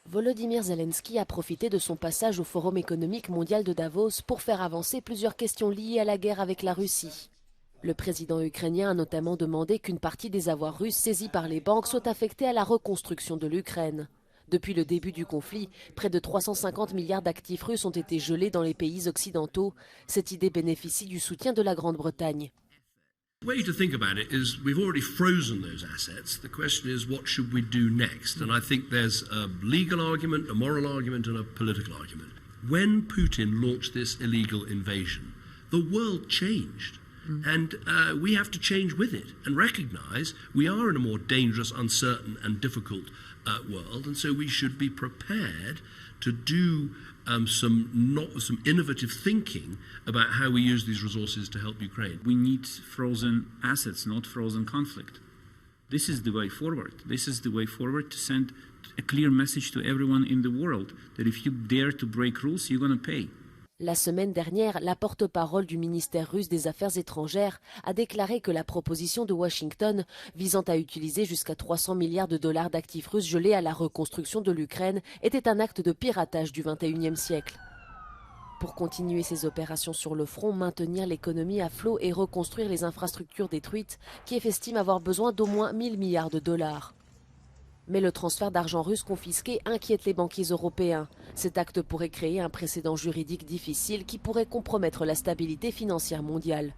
Volodymyr Zelensky a profité de son passage au Forum économique mondial de Davos pour faire avancer plusieurs questions liées à la guerre avec la Russie. Le président ukrainien a notamment demandé qu'une partie des avoirs russes saisis par les banques soit affectée à la reconstruction de l'Ukraine. Depuis le début du conflit, près de 350 milliards d'actifs russes ont été gelés dans les pays occidentaux. Cette idée bénéficie du soutien de la Grande-Bretagne. The way to think about it is we've already frozen those assets. The question is, what should we do next? And I think there's a legal argument, a moral argument, and a political argument. When Putin launched this illegal invasion, the world changed. And we have to change with it and recognize we are in a more dangerous, uncertain, and difficult world. And so we should be prepared to do some innovative thinking about how we use these resources to help Ukraine. We need frozen assets, not frozen conflict. This is the way forward. This is the way forward to send a clear message to everyone in the world that if you dare to break rules, you're going to pay. La semaine dernière, la porte-parole du ministère russe des Affaires étrangères a déclaré que la proposition de Washington visant à utiliser jusqu'à 300 milliards de dollars d'actifs russes gelés à la reconstruction de l'Ukraine était un acte de piratage du XXIe siècle. Pour continuer ses opérations sur le front, maintenir l'économie à flot et reconstruire les infrastructures détruites, Kiev estime avoir besoin d'au moins 1000 milliards de dollars. Mais le transfert d'argent russe confisqué inquiète les banquiers européens. Cet acte pourrait créer un précédent juridique difficile qui pourrait compromettre la stabilité financière mondiale.